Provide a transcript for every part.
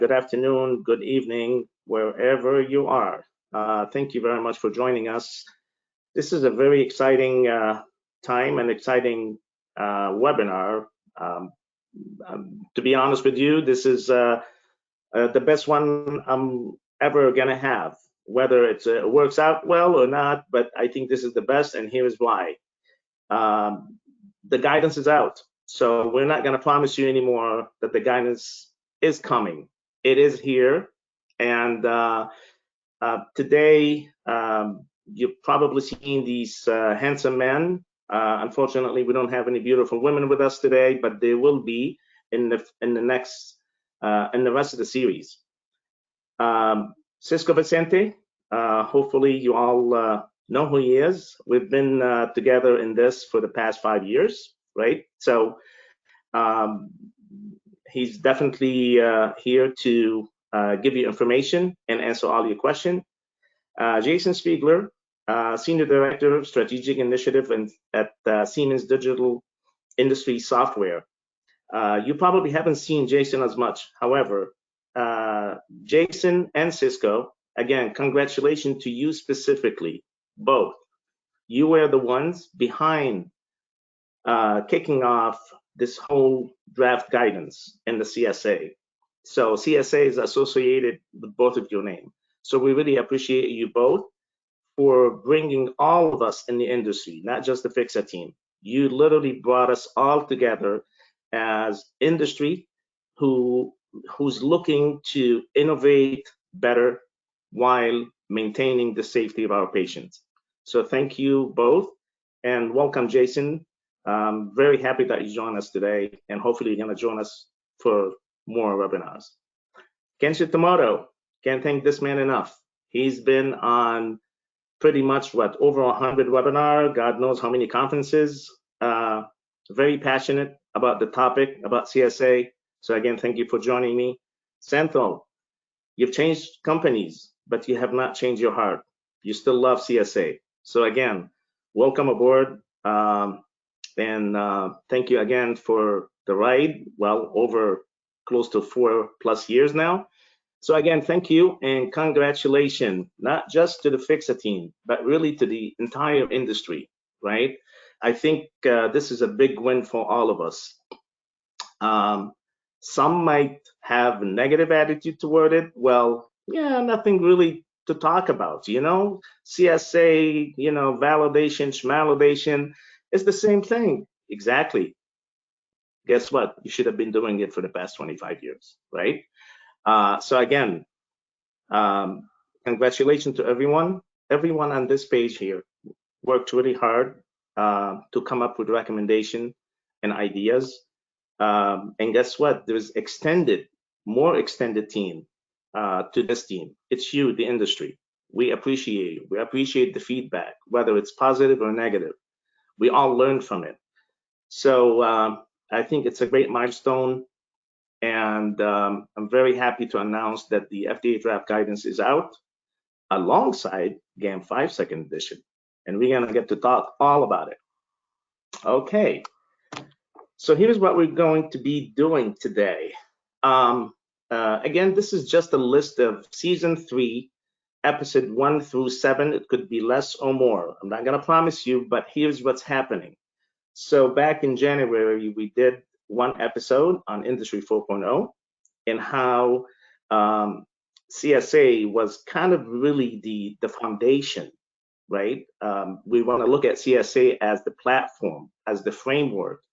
good afternoon, good evening, wherever you are. Thank you very much for joining us. This is a very exciting time and exciting webinar. To be honest with you, this is the best one I'm ever gonna have, whether it works out well or not, but I think this is the best, and here is why. The guidance is out, so we're not gonna promise you anymore that the guidance is coming. It is here, and today you've probably seen these handsome men. Unfortunately, we don't have any beautiful women with us today, but there will be in the next in the rest of the series. Cisco Vicente, hopefully you all know who he is. We've been together in this for the past 5 years, right? So he's definitely here to give you information and answer all your questions. Jason Spiegler, Senior Director of Strategic Initiative at Siemens Digital Industry Software. You probably haven't seen Jason as much. However, Jason and Cisco, again, congratulations to you specifically, both. You were the ones behind kicking off this whole draft guidance in the CSA. So CSA is associated with both of your names. So we really appreciate you both for bringing all of us in the industry, not just the FIXA team. You literally brought us all together as industry who's looking to innovate better while maintaining the safety of our patients. So thank you both, and welcome, Jason. I'm very happy that you joined us today, and hopefully you're going to join us for more webinars. Ken Shitamoto, can't thank this man enough. He's been on pretty much over 100 webinars, God knows how many conferences. Very passionate about the topic, about CSA. So again, thank you for joining me. Senthil, you've changed companies, but you have not changed your heart. You still love CSA. So again, welcome aboard. And thank you again for the ride. Well, over close to 4+ years now. So again, thank you and congratulations, not just to the FIXA team, but really to the entire industry, right? I think this is a big win for all of us. Some might have a negative attitude toward it. Well, yeah, nothing really to talk about, you know? CSA, you know, validation, schmalidation, it's the same thing. Exactly. Guess what? You should have been doing it for the past 25 years, right? So again, congratulations to everyone. Everyone on this page here worked really hard to come up with recommendation and ideas. And guess what? There's more extended team to this team. It's you, the industry. We appreciate you. We appreciate the feedback, whether it's positive or negative. We all learn from it. So I think it's a great milestone. And I'm very happy to announce that the FDA Draft Guidance is out alongside GAMP 5 Second Edition. And we're gonna get to talk all about it. Okay, so here's what we're going to be doing today. Again, this is just a list of season 3, episode 1 through 7. It could be less or more. I'm not gonna promise you, but here's what's happening. So back in January, we did one episode on Industry 4.0 and how CSA was kind of really the foundation, right? We want to look at CSA as the platform, as the framework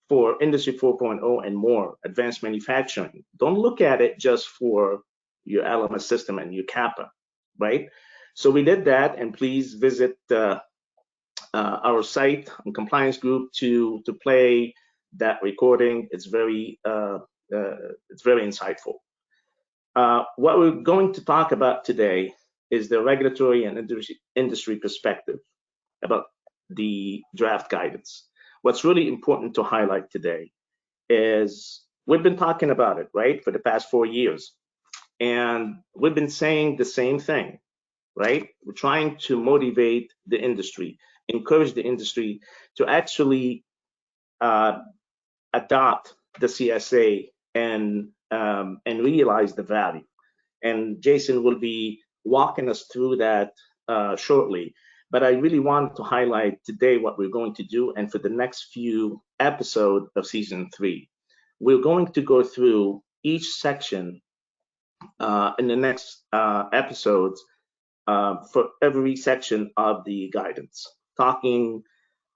for Industry 4.0 and more, advanced manufacturing. Don't look at it just for your LMS system and your CAPA, right? So we did that, and please visit our site and compliance group to play that recording. It's very insightful. What we're going to talk about today is the regulatory and industry perspective about the draft guidance. What's really important to highlight today is we've been talking about it, right, for the past 4 years, and we've been saying the same thing, right? We're trying to motivate the industry, encourage the industry to actually adopt the CSA and and realize the value. And Jason will be walking us through that shortly. But I really want to highlight today what we're going to do, and for the next few episodes of season 3. We're going to go through each section in the next episodes for every section of the guidance, talking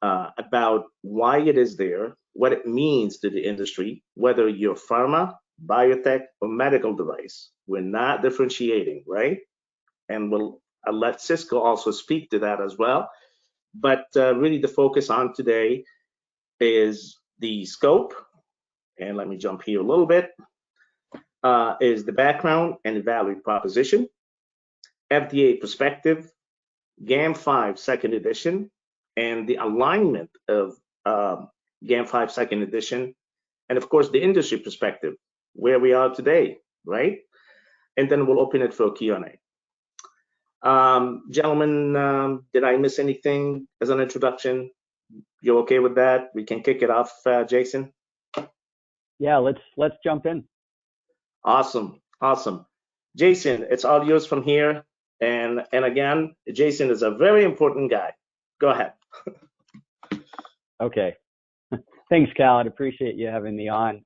about why it is there, what it means to the industry, whether you're pharma, biotech, or medical device. We're not differentiating, right? And I'll let Cisco also speak to that as well. But really the focus on today is the scope, and let me jump here a little bit, is the background and value proposition, FDA perspective, GAMP 5 second edition, and the alignment of GAMP 5 second edition, and of course the industry perspective, where we are today, right? And then we'll open it for a Q&A. Gentlemen, did I miss anything as an introduction? You okay with that? We can kick it off, Jason? Yeah, let's jump in. Awesome. Jason, it's all yours from here. And again, Jason is a very important guy. Go ahead. Okay. Thanks, Khaled. Appreciate you having me on.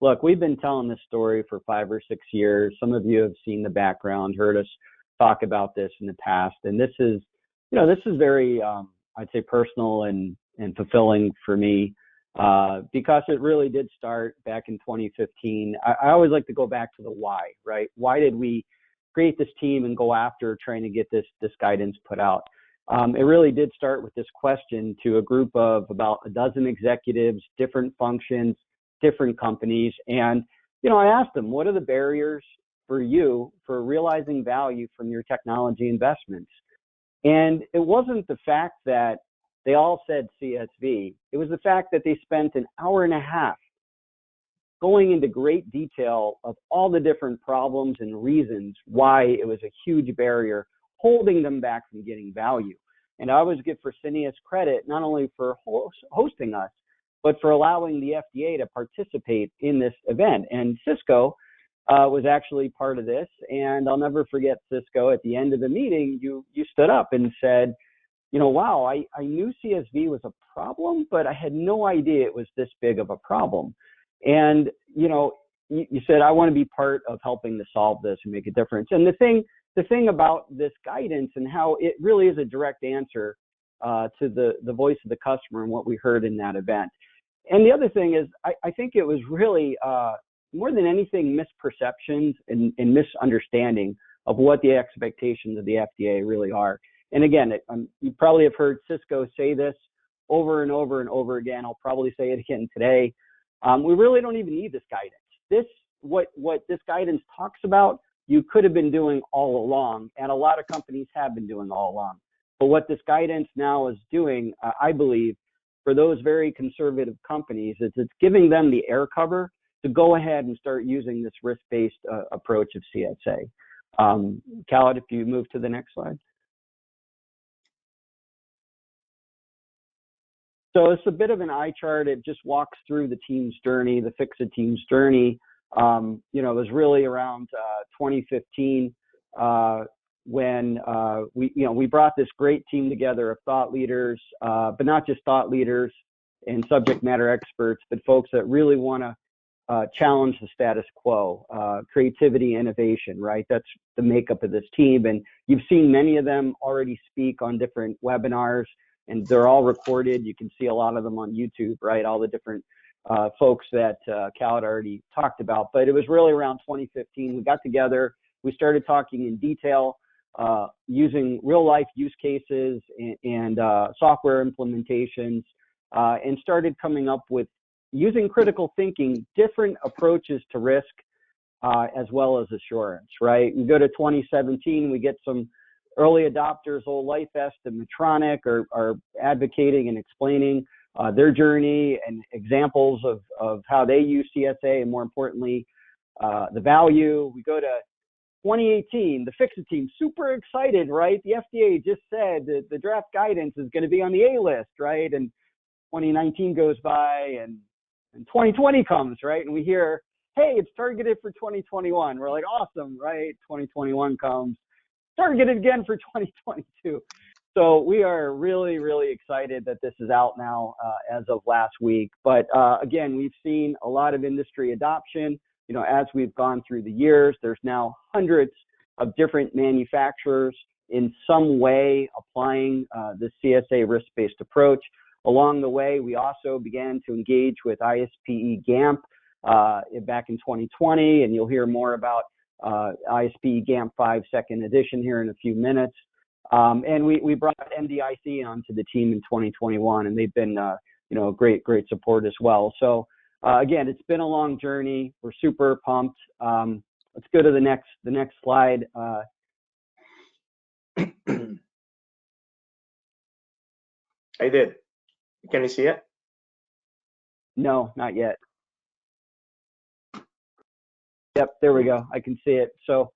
Look, we've been telling this story for 5 or 6 years. Some of you have seen the background, heard us talk about this in the past. And this is very, I'd say, personal and fulfilling for me because it really did start back in 2015. I always like to go back to the why, right? Why did we create this team and go after trying to get this guidance put out? It really did start with this question to a group of about a dozen executives, different functions, different companies. And, I asked them, what are the barriers for you for realizing value from your technology investments? And it wasn't the fact that they all said CSV. It was the fact that they spent an hour and a half going into great detail of all the different problems and reasons why it was a huge barrier holding them back from getting value. And I always give Fresenius credit not only for hosting us, but for allowing the FDA to participate in this event. And Cisco was actually part of this. And I'll never forget, Cisco, at the end of the meeting, you stood up and said, wow, I knew CSV was a problem, but I had no idea it was this big of a problem. And, you said, I want to be part of helping to solve this and make a difference. And the thing about this guidance and how it really is a direct answer to the voice of the customer and what we heard in that event. And the other thing is, I think it was really, more than anything, misperceptions and misunderstanding of what the expectations of the FDA really are. And again, you probably have heard Cisco say this over and over and over again. I'll probably say it again today. We really don't even need this guidance. What this guidance talks about, you could have been doing all along, and a lot of companies have been doing all along. But what this guidance now is doing, I believe, for those very conservative companies, is it's giving them the air cover to go ahead and start using this risk-based approach of CSA. Khaled, if you move to the next slide. So it's a bit of an eye chart. It just walks through the team's journey, the Fix-It team's journey. It was really around 2015 when we brought this great team together of thought leaders, but not just thought leaders and subject matter experts, but folks that really want to challenge the status quo, creativity, innovation, right? That's the makeup of this team. And you've seen many of them already speak on different webinars, and they're all recorded. You can see a lot of them on YouTube, right? All the different folks that Khaled already talked about. But it was really around 2015. We got together. We started talking in detail, using real life use cases and software implementations, and started coming up with, using critical thinking, different approaches to risk as well as assurance, right? We go to 2017, we get some early adopters, Old Life Est and Medtronic are advocating and explaining their journey and examples of how they use CSA, and more importantly, the value. We go to 2018, the Fix-It team, super excited, right? The FDA just said that the draft guidance is going to be on the A list, right? And 2019 goes by and 2020 comes, right? And we hear hey, it's targeted for 2021. We're like, awesome, right? 2021 comes, targeted again for 2022. So we are really, really excited that this is out now as of last week. But again, we've seen a lot of industry adoption. You know, as we've gone through the years, there's now hundreds of different manufacturers in some way applying the CSA risk-based approach. Along the way, we also began to engage with ISPE GAMP back in 2020, and you'll hear more about ISPE GAMP 5 second edition here in a few minutes. And we brought MDIC onto the team in 2021, and they've been, you know, great support as well. So again, it's been a long journey. We're super pumped. Let's go to the next slide. I did. Can you see it? No, not yet. Yep, there we go. I can see it. So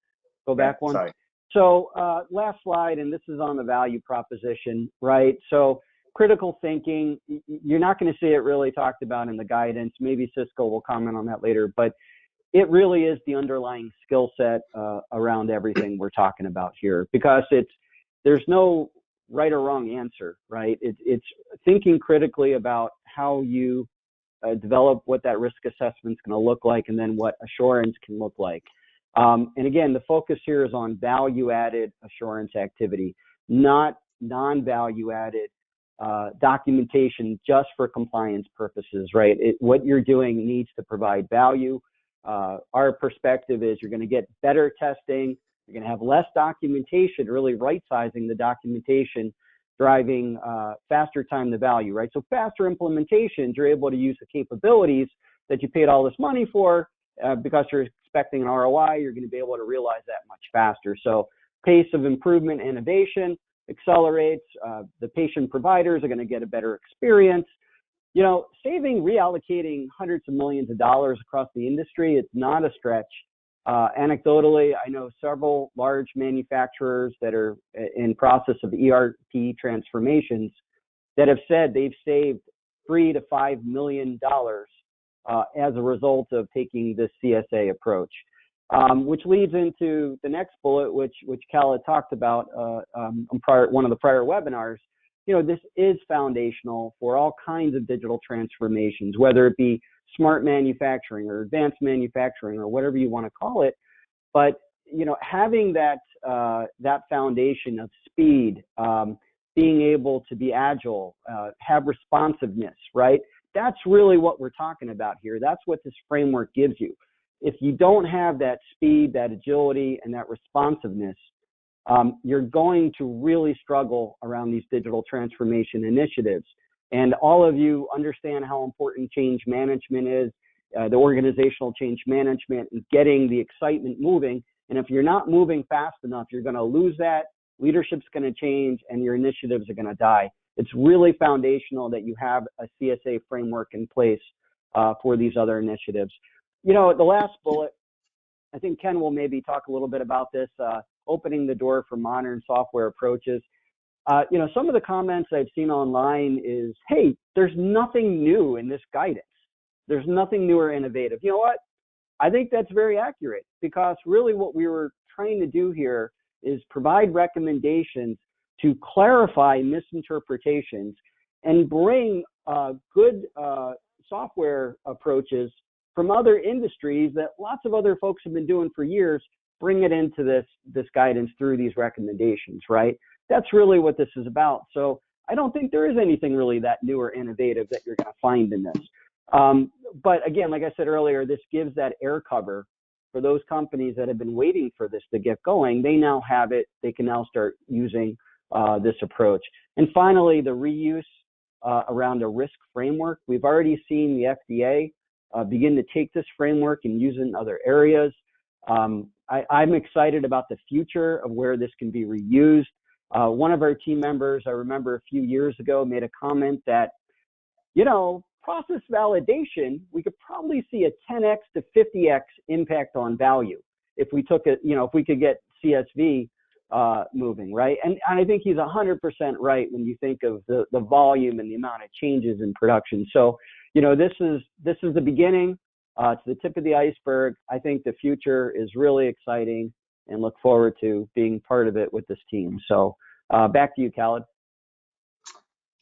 go back one. Sorry. So last slide, and this is on the value proposition, right? So critical thinking, you're not going to see it really talked about in the guidance. Maybe Cisco will comment on that later, but it really is the underlying skill set around everything we're talking about here, because there's no right or wrong answer, right? It's thinking critically about how you develop what that risk assessment is going to look like, and then what assurance can look like. And again, the focus here is on value-added assurance activity, not non-value-added documentation just for compliance purposes, right? What you're doing needs to provide value. Our perspective is you're going to get better testing, you're going to have less documentation, really right-sizing the documentation, driving faster time to value, right? So faster implementations, you're able to use the capabilities that you paid all this money for because you're expecting an ROI, you're going to be able to realize that much faster. So pace of improvement, innovation accelerates. The patient providers are going to get a better experience. You know, reallocating hundreds of millions of dollars across the industry, it's not a stretch. Anecdotally, I know several large manufacturers that are in process of ERP transformations that have said they've saved $3 to $5 million as a result of taking this CSA approach, which leads into the next bullet, which Cal had talked about on one of the prior webinars. You know, this is foundational for all kinds of digital transformations, whether it be smart manufacturing or advanced manufacturing or whatever you want to call it. But, you know, having that foundation of speed, being able to be agile, have responsiveness, right? That's really what we're talking about here. That's what this framework gives you. If you don't have that speed, that agility, and that responsiveness, you're going to really struggle around these digital transformation initiatives. And all of you understand how important change management is, the organizational change management, and getting the excitement moving. And if you're not moving fast enough, you're going to lose that. Leadership's going to change, and your initiatives are going to die. It's really foundational that you have a CSA framework in place for these other initiatives. You know, the last bullet, I think Ken will maybe talk a little bit about this, opening the door for modern software approaches. You know, some of the comments I've seen online is, hey, there's nothing new in this guidance. There's nothing new or innovative. You know what? I think that's very accurate, because really what we were trying to do here is provide recommendations to clarify misinterpretations and bring good software approaches from other industries that lots of other folks have been doing for years, bring it into this guidance through these recommendations, right? That's really what this is about. So I don't think there is anything really that new or innovative that you're going to find in this. But again, like I said earlier, this gives that air cover for those companies that have been waiting for this to get going. They now have it. They can now start using this approach. And finally, the reuse around a risk framework. We've already seen the FDA begin to take this framework and use it in other areas. I'm excited about the future of where this can be reused. One of our team members, I remember a few years ago, made a comment that, you know, process validation, we could probably see a 10x to 50x impact on value if we took it, you know, if we could get CSV moving, right? And I think he's 100% right when you think of the volume and the amount of changes in production. So, you know, this is the beginning. It's the tip of the iceberg. I think the future is really exciting and look forward to being part of it with this team. So back to you, Khaled.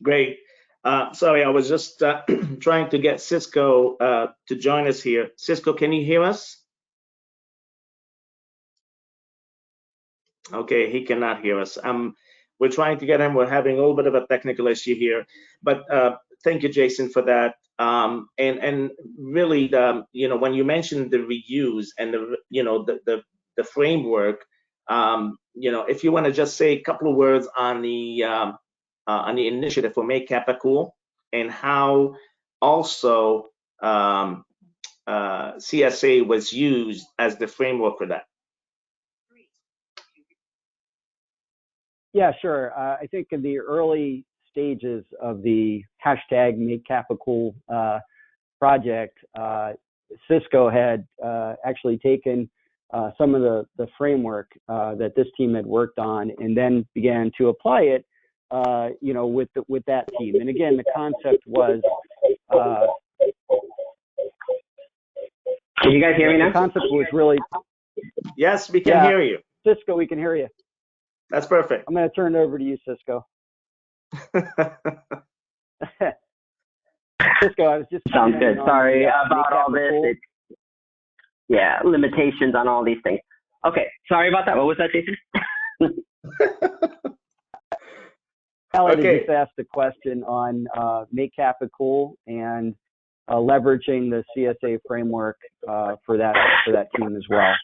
Great. Sorry, I was just trying to get Cisco to join us here. Cisco, can you hear us? Okay, he cannot hear us. We're trying to get him. We're having a little bit of a technical issue here, but thank you, Jason, for that. And really, when you mentioned the reuse and the framework, if you want to just say a couple of words on the initiative for Make Kappa Cool and how also CSA was used as the framework for that. Yeah, sure. I think in the early stages of the hashtag Make Kappa Cool project, Cisco had actually taken some of the framework that this team had worked on and then began to apply it, with that team. And again, the concept was. Can you guys hear me now? The concept was really. Yes, we can hear you. Cisco, we can hear you. That's perfect. I'm going to turn it over to you, Cisco. Cisco, I was just. Sounds good. Sorry about all this. Yeah, limitations on all these things. Okay, sorry about that. What was that, Jason? Alan just asked a question on Make Kappa Cool and leveraging the CSA framework for that team as well.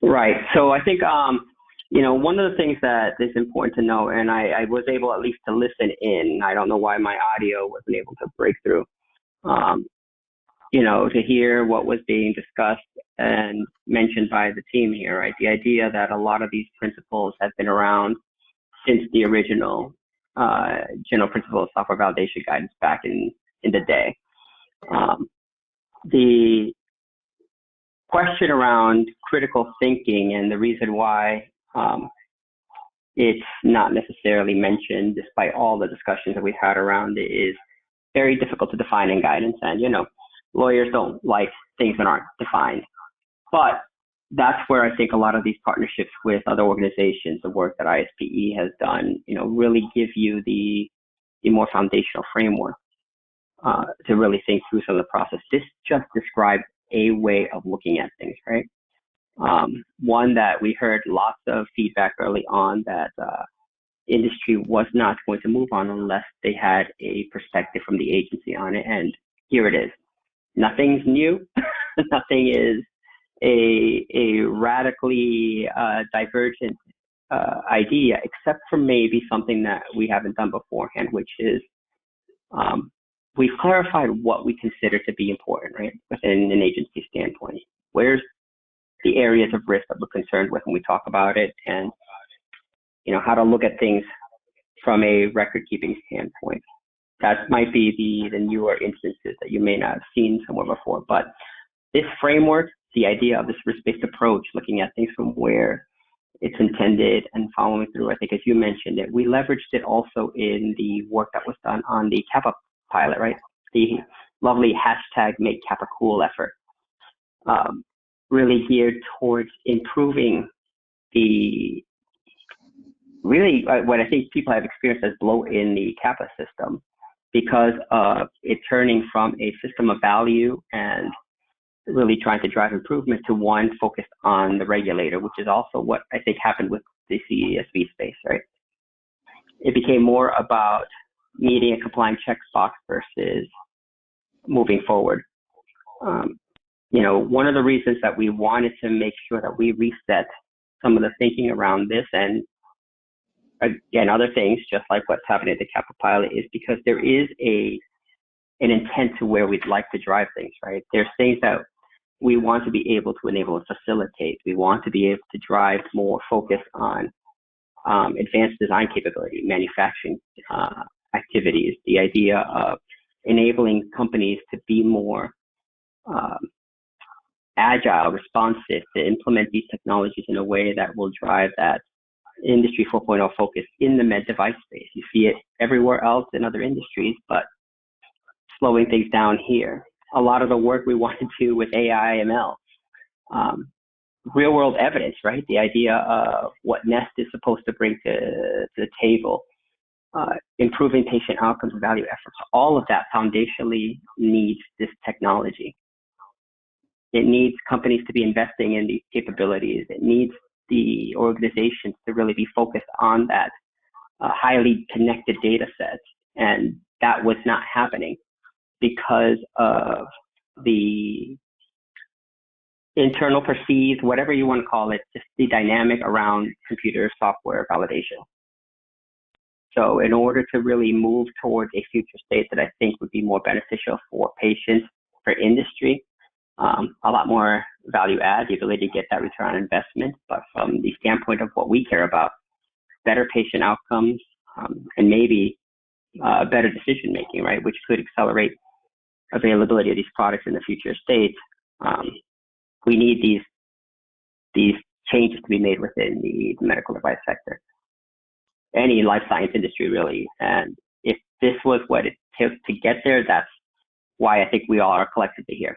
Right. So I think one of the things that is important to know, and I was able at least to listen in. I don't know why my audio wasn't able to break through. To hear what was being discussed and mentioned by the team here, right? The idea that a lot of these principles have been around since the original general principle of software validation guidance back in the day. The question around critical thinking and the reason why it's not necessarily mentioned, despite all the discussions that we've had around it, is very difficult to define in guidance. And, lawyers don't like things that aren't defined. But that's where I think a lot of these partnerships with other organizations, the work that ISPE has done, really give you the more foundational framework to really think through some of the process. This just describes a way of looking at things, right? One that we heard lots of feedback early on that industry was not going to move on unless they had a perspective from the agency on it. And here it is. Nothing's new. Nothing is a radically divergent idea, except for maybe something that we haven't done beforehand, which is we've clarified what we consider to be important, right, within an agency standpoint. Where's the areas of risk that we're concerned with when we talk about it, and how to look at things from a record-keeping standpoint. That might be the newer instances that you may not have seen somewhere before, but this framework, the idea of this risk-based approach, looking at things from where it's intended and following through, I think as you mentioned it, we leveraged it also in the work that was done on the Kappa pilot, right? The lovely hashtag Make Kappa Cool effort, really geared towards improving what I think people have experienced as blow in the Kappa system, because of it turning from a system of value and really trying to drive improvement to one focused on the regulator, which is also what I think happened with the CSV space, right? It became more about meeting a compliance checkbox versus moving forward. One of the reasons that we wanted to make sure that we reset some of the thinking around this, and again, other things, just like what's happening at the Kappa pilot, is because there is an intent to where we'd like to drive things, right? There's things that we want to be able to enable and facilitate. We want to be able to drive more focus on advanced design capability, manufacturing activities, the idea of enabling companies to be more agile, responsive, to implement these technologies in a way that will drive that Industry 4.0 focus in the med device space. You see it everywhere else in other industries, but slowing things down here. a lot of the work we want to do with AI, ML. Real world evidence, right? The idea of what Nest is supposed to bring to the table, improving patient outcomes and value efforts, all of that foundationally needs this technology. It needs companies to be investing in these capabilities. It needs the organizations to really be focused on that highly connected data sets. And that was not happening because of the internal perceived, whatever you want to call it, just the dynamic around computer software validation. So in order to really move towards a future state that I think would be more beneficial for patients, for industry, a lot more value add, the ability to get that return on investment, but from the standpoint of what we care about, better patient outcomes, and maybe better decision making, right, which could accelerate availability of these products in the future state. We need these changes to be made within the medical device sector, any life science industry really. And if this was what it took to get there, that's why I think we all are collectively here.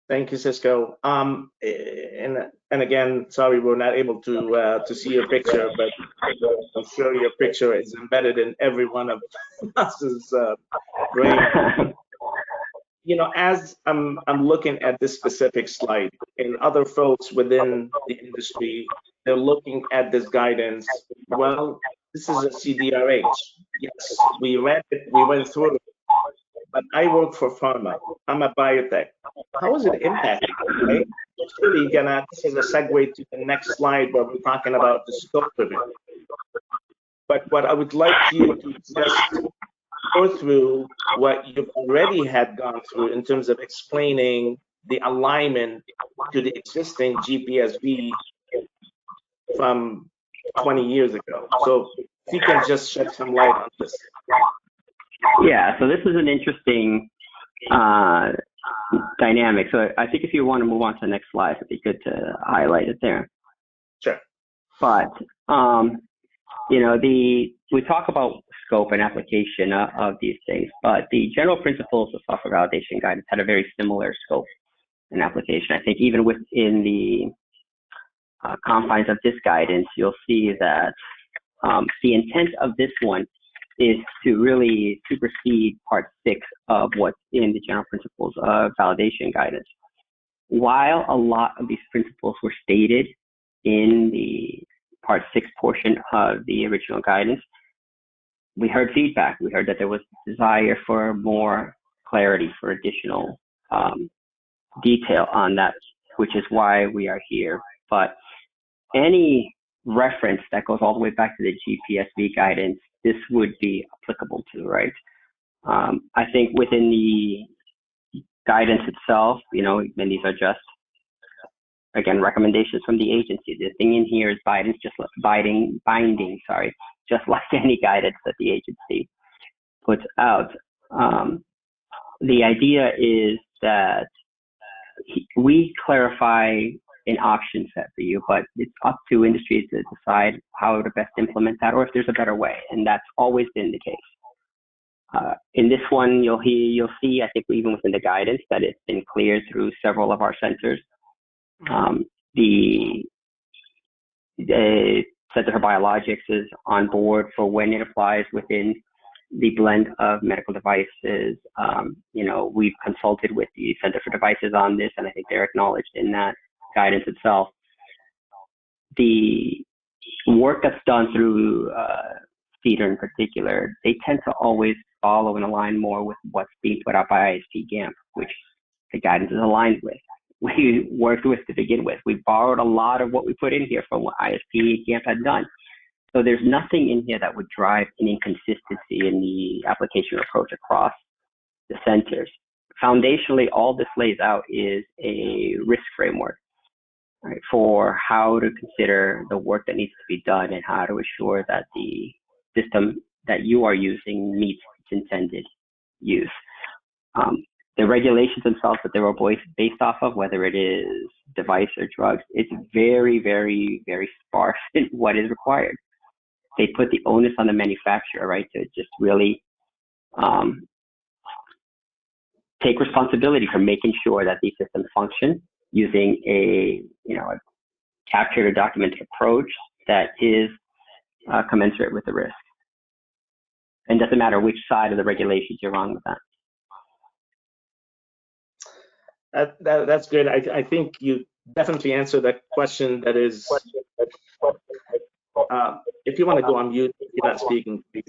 Thank you, Cisco. And again, sorry we're not able to see your picture, but I'm sure your picture is embedded in every one of us's brain. You know, as I'm looking at this specific slide, and other folks within the industry, they're looking at this guidance. Well, this is a CDRH. Yes, we read it, we went through it, but I work for pharma. I'm a biotech. How is it impacting? Right? It's really this is a segue to the next slide where we're talking about the scope of it. But what I would like you to just go through what you've already had gone through in terms of explaining the alignment to the existing GPSV from 20 years ago. So if you can just shed some light on this. Yeah, so this is an interesting dynamic. So I think if you want to move on to the next slide, it'd be good to highlight it there. Sure. But, you know, we talk about scope and application of these things, but the general principles of software validation guidance had a very similar scope and application. I think even within the confines of this guidance, you'll see that the intent of this one is to really supersede part 6 of what's in the general principles of validation guidance. While a lot of these principles were stated in the part 6 portion of the original guidance, we heard feedback. We heard that there was desire for more clarity, for additional detail on that, which is why we are here. But any reference that goes all the way back to the GPSV guidance, this would be applicable to, right? I think within the guidance itself, you know, and these are just, again, recommendations from the agency. The thing in here is binding, just like any guidance that the agency puts out. The idea is that we clarify an option set for you, but it's up to industry to decide how to best implement that, or if there's a better way, and that's always been the case. In this one, you'll see, I think even within the guidance, that it's been cleared through several of our centers. The Center for Biologics is on board for when it applies within the blend of medical devices. You know, we've consulted with the Center for Devices on this, and I think they're acknowledged in that guidance itself. The work that's done through CEDAR in particular, they tend to always follow and align more with what's being put out by ISPE GAMP, which the guidance is aligned with. We worked with to begin with. We borrowed a lot of what we put in here from what ISPE GAMP had done. So there's nothing in here that would drive an inconsistency in the application approach across the centers. Foundationally, all this lays out is a risk framework, right, for how to consider the work that needs to be done and how to assure that the system that you are using meets its intended use. The regulations themselves that they were based off of, whether it is device or drugs, it's very, very, very sparse in what is required. They put the onus on the manufacturer, right, to just really take responsibility for making sure that these systems function using a captured or documented approach that is commensurate with the risk. And doesn't matter which side of the regulations you're on with that. That's good. I think you definitely answered that question. That is, if you want to go on mute, if you're not speaking, please.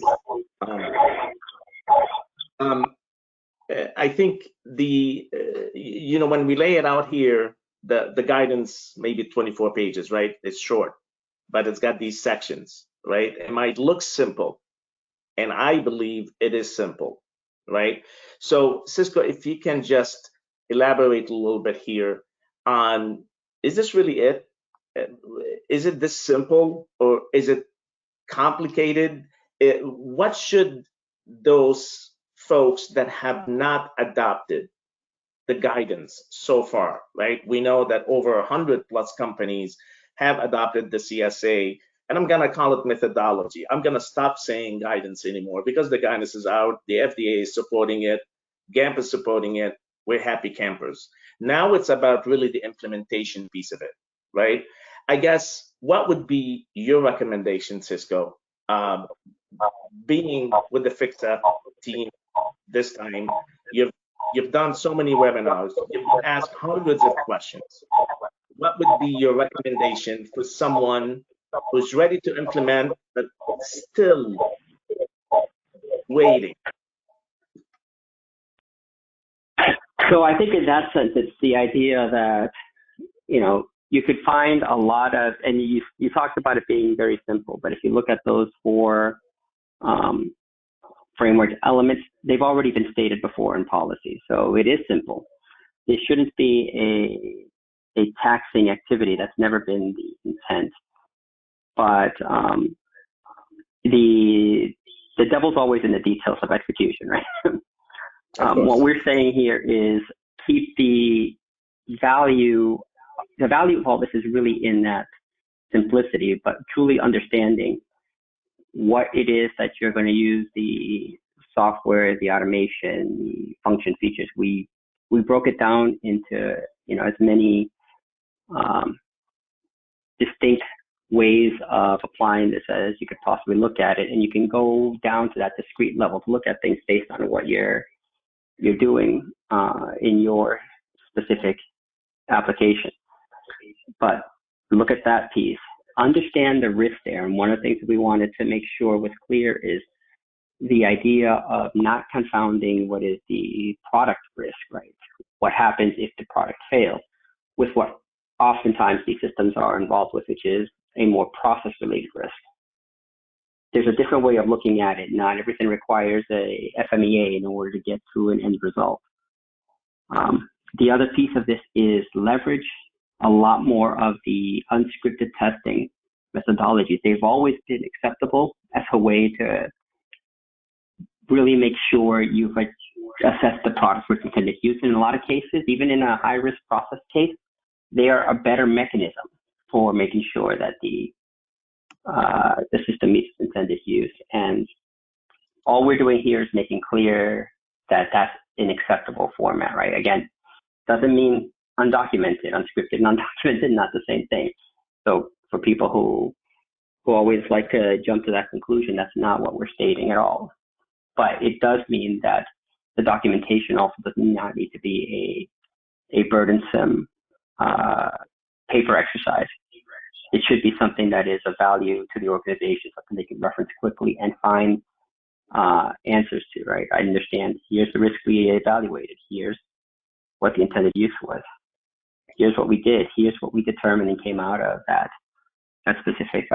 I think when we lay it out here, the guidance maybe 24 pages, right? It's short, but it's got these sections, right? It might look simple, and I believe it is simple, right? So Cisco, if you can just elaborate a little bit here on, is this really it? Is it this simple, or is it complicated? What should those folks that have not adopted the guidance so far, right? We know that over 100 plus companies have adopted the CSA, and I'm gonna call it methodology. I'm gonna stop saying guidance anymore because the guidance is out, the FDA is supporting it, GAMP is supporting it, we're happy campers. Now it's about really the implementation piece of it, right? I guess, what would be your recommendation, Cisco, being with the FICSA team this time? You've done so many webinars, you've asked hundreds of questions. What would be your recommendation for someone who's ready to implement but still waiting? So I think in that sense, it's the idea that, you could find a lot of, and you talked about it being very simple, but if you look at those four framework elements, they've already been stated before in policy. So it is simple. It shouldn't be a taxing activity. That's never been the intent. But the devil's always in the details of execution, right? What we're saying here is keep the value of all this is really in that simplicity, but truly understanding what it is that you're going to use, the software, the automation, the function features. We broke it down into as many distinct ways of applying this as you could possibly look at it, and you can go down to that discrete level to look at things based on what you're doing in your specific application. But look at that piece, understand the risk there. And one of the things that we wanted to make sure was clear is the idea of not confounding what is the product risk, right? What happens if the product fails, with what oftentimes these systems are involved with, which is a more process-related risk. There's a different way of looking at it. Not everything requires a FMEA in order to get to an end result. The other piece of this is leverage a lot more of the unscripted testing methodologies. They've always been acceptable as a way to really make sure you've assessed the product for intended use. In a lot of cases, even in a high-risk process case, they are a better mechanism for making sure that the system meets its intended use. And all we're doing here is making clear that that's an acceptable format, right? Again, doesn't mean undocumented, unscripted, and undocumented, not the same thing. So for people who always like to jump to that conclusion, that's not what we're stating at all. But it does mean that the documentation also does not need to be a burdensome paper exercise. It should be something that is of value to the organization, something they can reference quickly and find answers to, right? I understand, here's the risk we evaluated, here's what the intended use was, here's what we did, here's what we determined and came out of that specific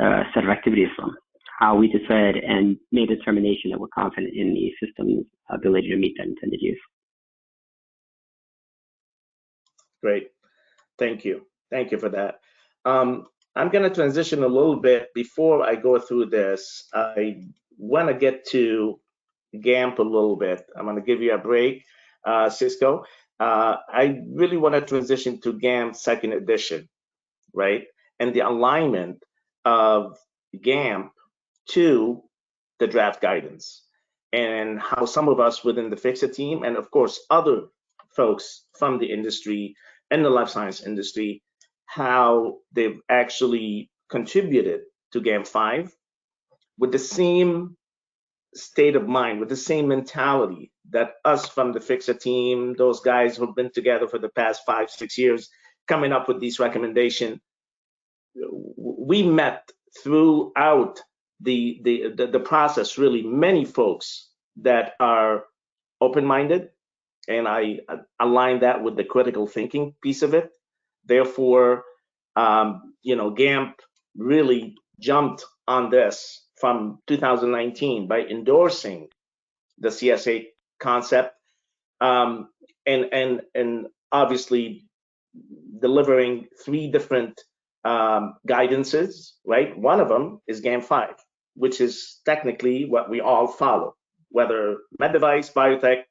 set of activities from, how we decided and made a determination that we're confident in the system's ability to meet that intended use. Great, thank you. Thank you for that. I'm going to transition a little bit. Before I go through this, I want to get to GAMP a little bit. I'm going to give you a break, Cisco. I really want to transition to GAMP second edition, right? And the alignment of GAMP to the draft guidance, and how some of us within the FICSA team, and of course other folks from the industry and the life science industry, how they've actually contributed to GAMP 5 with the same state of mind, with the same mentality that us from the FICSA team, those guys who've been together for the past 5-6 years, coming up with these recommendations. We met throughout the process, really, many folks that are open-minded, and I align that with the critical thinking piece of it. Therefore, GAMP really jumped on this from 2019 by endorsing the CSA concept, and obviously delivering 3 different guidances, right? One of them is GAMP 5, which is technically what we all follow, whether med device, biotech,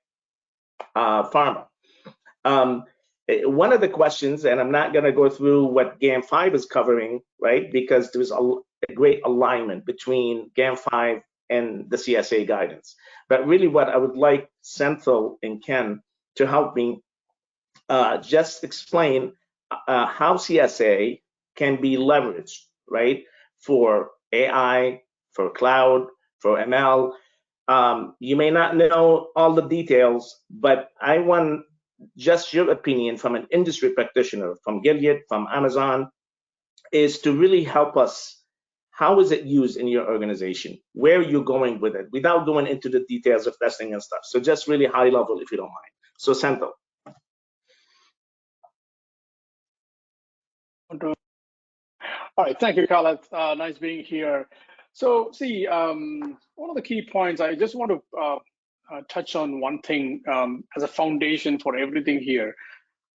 pharma. One of the questions, and I'm not going to go through what GAMP 5 is covering, right? Because there's a great alignment between GAMP 5 and the CSA guidance. But really what I would like Senthil and Ken to help me just explain how CSA can be leveraged, right? For AI, for cloud, for ML. You may not know all the details, but I want just your opinion from an industry practitioner, from Gilead, from Amazon, is to really help us. How is it used in your organization? Where are you going with it? Without going into the details of testing and stuff. So just really high level, if you don't mind. So Senthil. All right, thank you, Khaled. Nice being here. So see, one of the key points, I just want to touch on one thing as a foundation for everything here,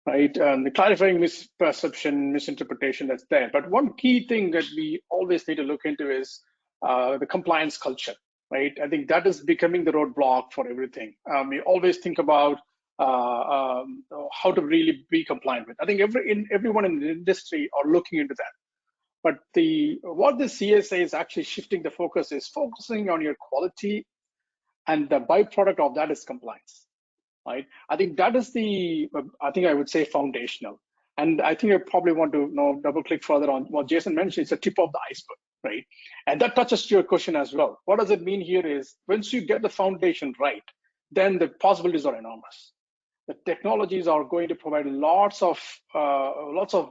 right? The clarifying misperception, misinterpretation that's there. But one key thing that we always need to look into is the compliance culture, right? I think that is becoming the roadblock for everything. We always think about how to really be compliant with. I think everyone in the industry are looking into that. But what the CSA is actually shifting the focus is focusing on your quality, and the byproduct of that is compliance, right? I think that is I would say foundational. And I think I probably want to double click further on what Jason mentioned. It's the tip of the iceberg, right? And that touches your question as well. What does it mean here is once you get the foundation right, then the possibilities are enormous. The technologies are going to provide lots of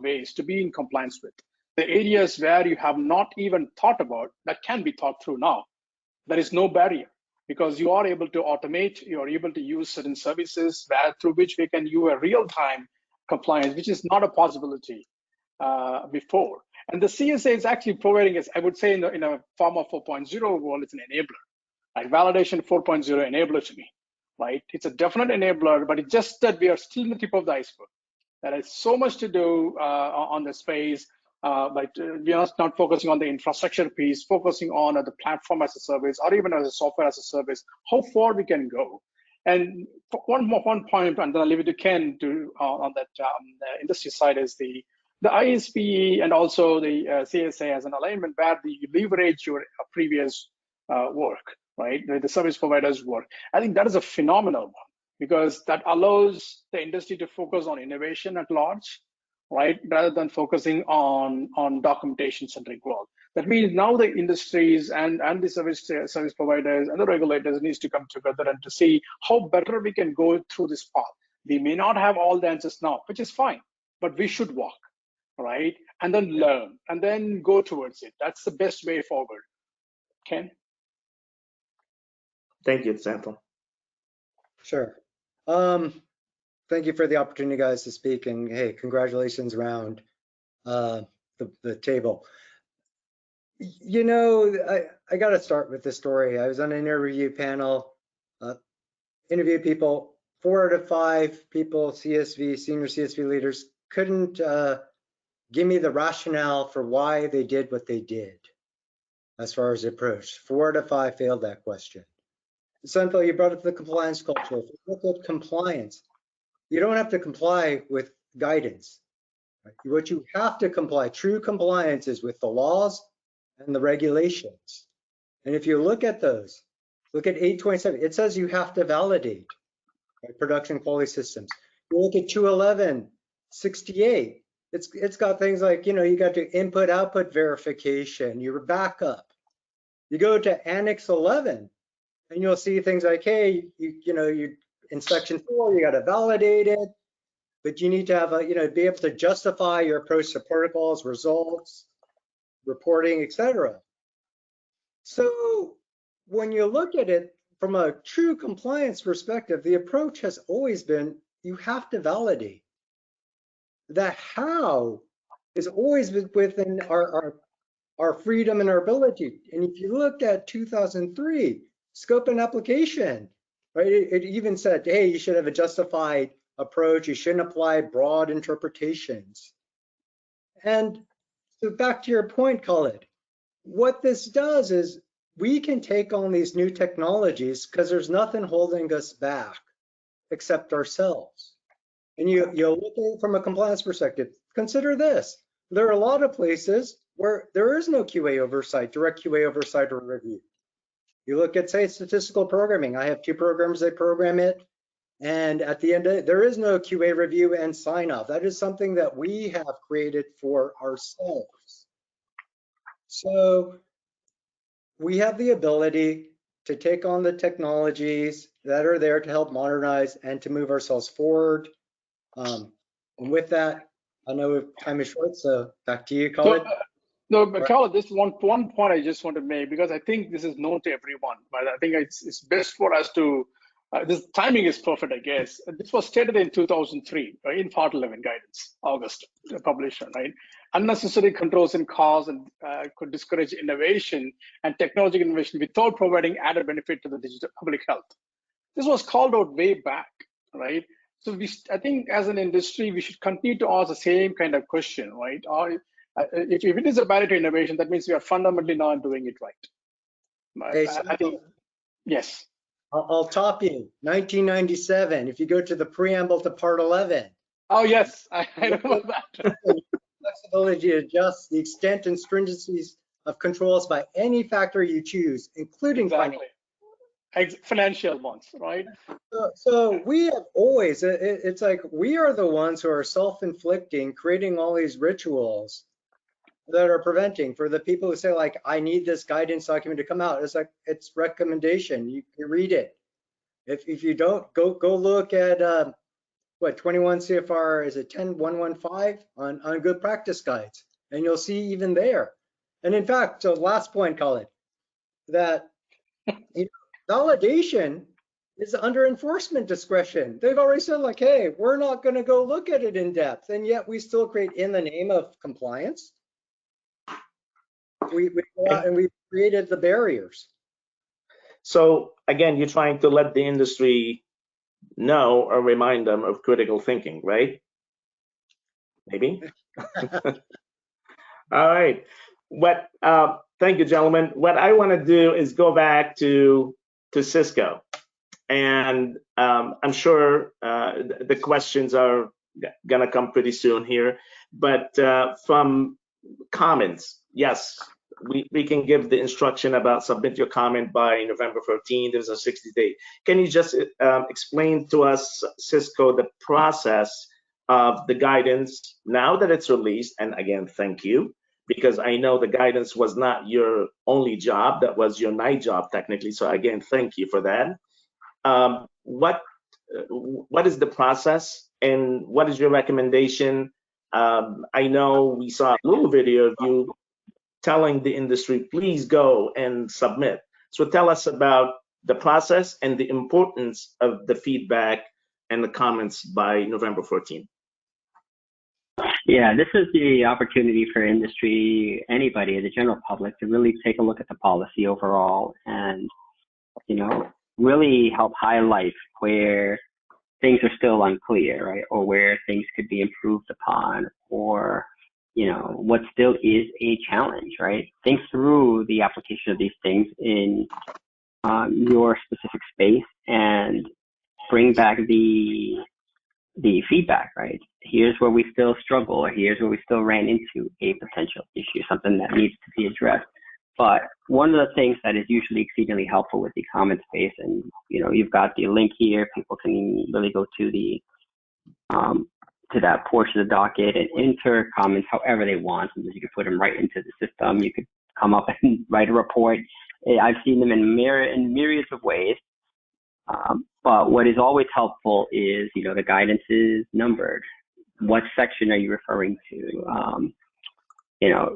ways to be in compliance with. The areas where you have not even thought about, that can be thought through now. There is no barrier because you are able to automate, you are able to use certain services through which we can do a real-time compliance, which is not a possibility before. And the CSA is actually providing us, I would say in a form of 4.0 world, it's an enabler. Like validation 4.0 enabler to me, right? It's a definite enabler, but it's just that we are still in the tip of the iceberg. There is so much to do on the space. But we are not focusing on the infrastructure piece, focusing on the platform as a service or even as a software as a service, how far we can go. And one point, and then I'll leave it to Ken on that the industry side is the ISPE and also the CSA as an alignment where you leverage your previous work, right? The service providers work. I think that is a phenomenal one because that allows the industry to focus on innovation at large, right, rather than focusing on documentation-centric world. That means now the industries and the service providers and the regulators needs to come together and to see how better we can go through this path. We may not have all the answers now, which is fine, but we should walk, right, and then learn and then go towards it. That's the best way forward. Ken? Thank you, Senthil. Sure. Thank you for the opportunity, guys, to speak, and hey, congratulations around the table. You know, I got to start with this story. I was on an interview panel, interviewed people, 4 out of 5 people, senior CSV leaders, couldn't give me the rationale for why they did what they did as far as the approach. 4 out of 5 failed that question. Senthil, you brought up the compliance culture. If you look at compliance, you don't have to comply with guidance. Right? What you have to comply, true compliance, is with the laws and the regulations. And if you look at those, look at 827, it says you have to validate, right, production quality systems. You look at 21168, it's got things like, you got to input-output verification, your backup. You go to Annex 11, and you'll see things like, hey, you in Section 4, you got to validate it, but you need to have be able to justify your approach to protocols, results, reporting, etc. So when you look at it from a true compliance perspective, the approach has always been you have to validate. The how is always within our freedom and our ability. And if you look at 2003, scope and application, right? It even said, hey, you should have a justified approach. You shouldn't apply broad interpretations. And so back to your point, Khalid, what this does is we can take on these new technologies because there's nothing holding us back except ourselves. And you look at it from a compliance perspective, consider this. There are a lot of places where there is no QA oversight, direct QA oversight or review. You look at, say, statistical programming. I have 2 programs that program it. And at the end of it, there is no QA review and sign off. That is something that we have created for ourselves. So we have the ability to take on the technologies that are there to help modernize and to move ourselves forward. And with that, I know time is short, so back to you, Khalid. No, but Khalid, this one point I just want to make, because I think this is known to everyone, but I think it's best for us to, this timing is perfect, I guess. This was stated in 2003, right, in Part 11 guidance, August publication, right? Unnecessary controls and costs and could discourage innovation and technological innovation without providing added benefit to the digital public health. This was called out way back, right? So I think as an industry, we should continue to ask the same kind of question, right? Or if it is a barrier to innovation, that means we are fundamentally not doing it right. Hey, so I think, yes. I'll top you. 1997, if you go to the preamble to Part 11. Oh, yes, I remember that. Flexibility to adjust the extent and stringencies of controls by any factor you choose, including financial ones, right? So we have always, it's like we are the ones who are self-inflicting, creating all these rituals that are preventing. For the people who say, like, I need this guidance document to come out, it's like, it's recommendation, you read it. If you don't, go look at what 21 CFR, is it 10.115 on good practice guides, and you'll see even there. And in fact, so last point, Colin, that validation is under enforcement discretion. They've already said, like, hey, we're not going to go look at it in depth, and yet we still create, in the name of compliance, we go out and we've created the barriers. So again, you're trying to let the industry know or remind them of critical thinking, right? Maybe. All right. Thank you, gentlemen. What I want to do is go back to Cisco, and I'm sure the questions are gonna come pretty soon here. But from comments, yes, we can give the instruction about submit your comment by November 13th. There's a 60-day. Can you just explain to us, Cisco, the process of the guidance now that it's released? And again, thank you, because I know the guidance was not your only job. That was your night job, technically. So again, thank you for that. What is the process, and what is your recommendation? I know we saw a little video of you telling the industry, please go and submit. So tell us about the process and the importance of the feedback and the comments by November 14th. Yeah, this is the opportunity for industry, anybody, the general public, to really take a look at the policy overall and, really help highlight where things are still unclear, right? Or where things could be improved upon, or, what still is a challenge, right? Think through the application of these things in your specific space and bring back the feedback, right? Here's where we still struggle, or here's where we still ran into a potential issue, something that needs to be addressed. But one of the things that is usually exceedingly helpful with the comment space, and you've got the link here, people can really go to the to that portion of the docket and enter comments however they want. Sometimes you can put them right into the system. You could come up and write a report. I've seen them in myriads of ways. But what is always helpful is, the guidance is numbered. What section are you referring to?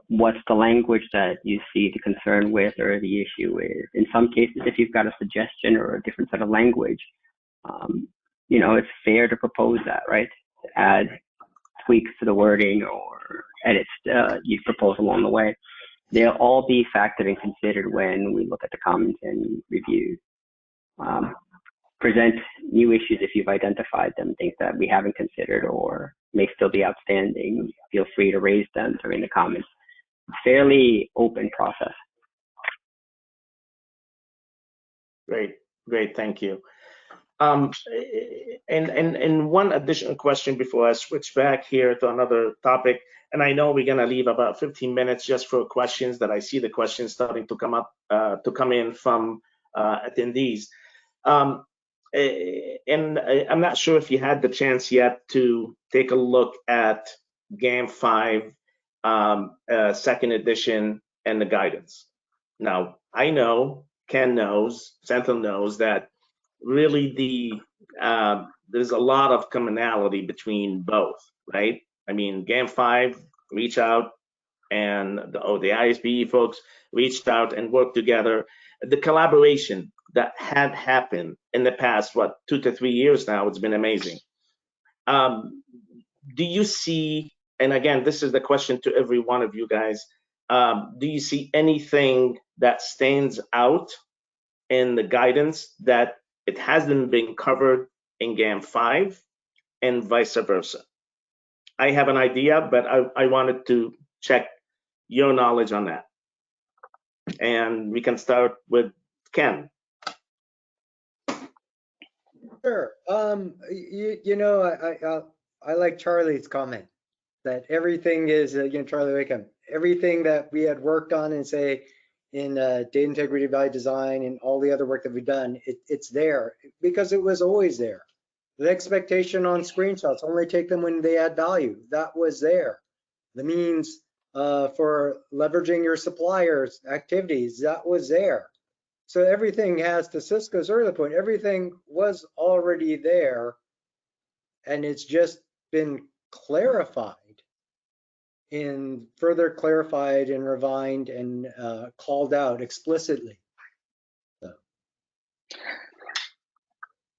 What's the language that you see the concern with or the issue with? In some cases, if you've got a suggestion or a different set of language, it's fair to propose that, right? To add tweaks to the wording or edits you propose along the way. They'll all be factored and considered when we look at the comments and reviews. Present new issues if you've identified them, things that we haven't considered or may still be outstanding. Feel free to raise them during the comments. Fairly open process. Great, thank you. And one additional question before I switch back here to another topic. And I know we're gonna leave about 15 minutes just for questions that I see the questions starting to come up, to come in from attendees. And I'm not sure if you had the chance yet to take a look at GAMP 5 second edition and the guidance. Now, I know, Ken knows, Senthil knows that really there's a lot of commonality between both, right? I mean, GAMP 5 reach out and the ISPE folks reached out and worked together. The collaboration that had happened in the past, 2 to 3 years now, it's been amazing. Do you see, and again, this is the question to every one of you guys, do you see anything that stands out in the guidance that it hasn't been covered in GAMP 5 and vice versa? I have an idea, but I wanted to check your knowledge on that. And we can start with Ken. Sure. I like Charlie's comment that everything is, Charlie Wakeham, everything that we had worked on and say in data integrity, value design, and all the other work that we've done, it's there because it was always there. The expectation on screenshots, only take them when they add value. That was there. The means for leveraging your suppliers' activities, that was there. So everything has, to Cisco's earlier point, everything was already there, and it's just been clarified and further clarified and refined and called out explicitly.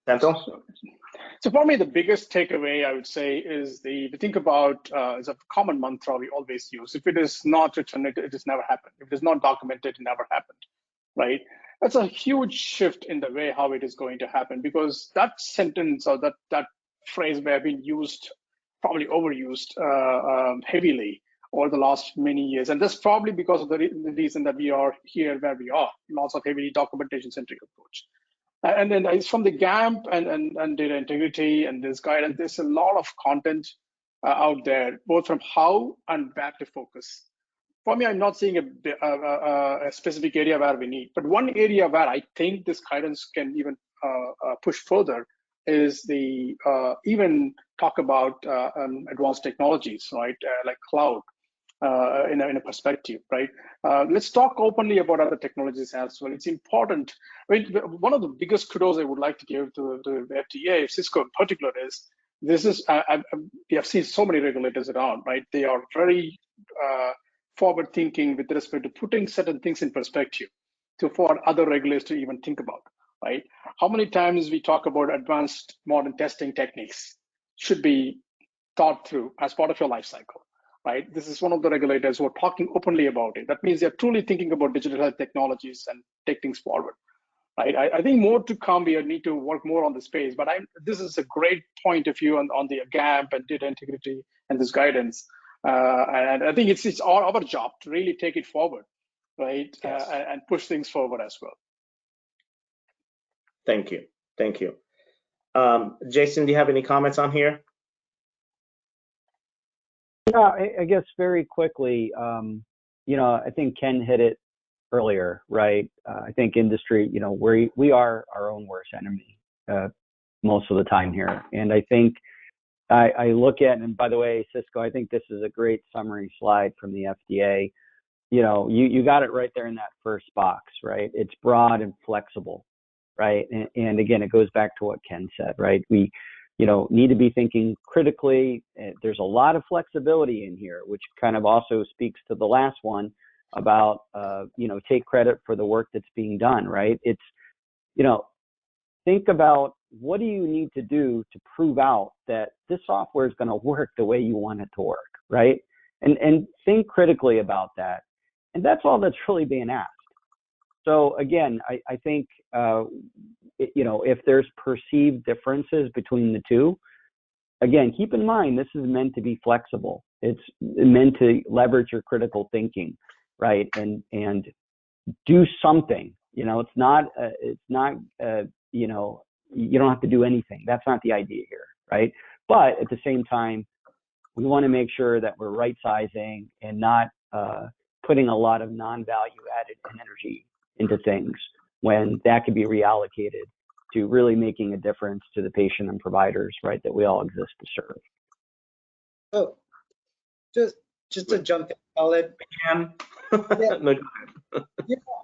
So for me, the biggest takeaway I would say is we think about is a common mantra we always use. If it is not written, it has never happened. If it is not documented, it never happened, right? That's a huge shift in the way how it is going to happen, because that sentence or that phrase may have been used, probably overused heavily over the last many years. And that's probably because of the reason that we are here where we are, lots of heavily documentation-centric approach. And then it's from the GAMP and data integrity and this guidance, there's a lot of content out there, both from how and where to focus. For me, I'm not seeing a specific area where we need, but one area where I think this guidance can even push further is the even talk about advanced technologies, right? Like cloud in a perspective, right? Let's talk openly about other technologies as well. It's important. I mean, one of the biggest kudos I would like to give to the FDA, Cisco in particular, is this is, we have seen so many regulators around, right? They are very forward thinking with respect to putting certain things in perspective for other regulators to even think about, right? How many times we talk about advanced modern testing techniques should be thought through as part of your life cycle, right? This is one of the regulators who are talking openly about it. That means they're truly thinking about digital health technologies and take things forward, right? I think more to come. We need to work more on the space, but this is a great point of view on the GAMP and data integrity and this guidance. And I think it's our job to really take it forward, right? Yes. And push things forward as well. Thank you. Jason, do you have any comments on here? Yeah, I guess very quickly, I think Ken hit it earlier, right? I think industry, you know, we are our own worst enemy most of the time here. And I think I look at, and by the way, Cisco, I think this is a great summary slide from the FDA. You know, you got it right there in that first box, right? It's broad and flexible, right? And again, it goes back to what Ken said, right? We, you know, need to be thinking critically. There's a lot of flexibility in here, which kind of also speaks to the last one about, you know, take credit for the work that's being done, right? It's, you know, think about what do you need to do to prove out that this software is going to work the way you want it to work, right? And think critically about that. And that's all that's really being asked. So again, I think, you know, if there's perceived differences between the two, again, keep in mind, this is meant to be flexible. It's meant to leverage your critical thinking, right? And do something, you know, it's not, you know, you don't have to do anything. That's not the idea here, right? But at the same time, we want to make sure that we're right sizing and not putting a lot of non-value added energy into things when that could be reallocated to really making a difference to the patient and providers, right, that we all exist to serve. Oh, just to jump in, Khaled. Yeah. You know,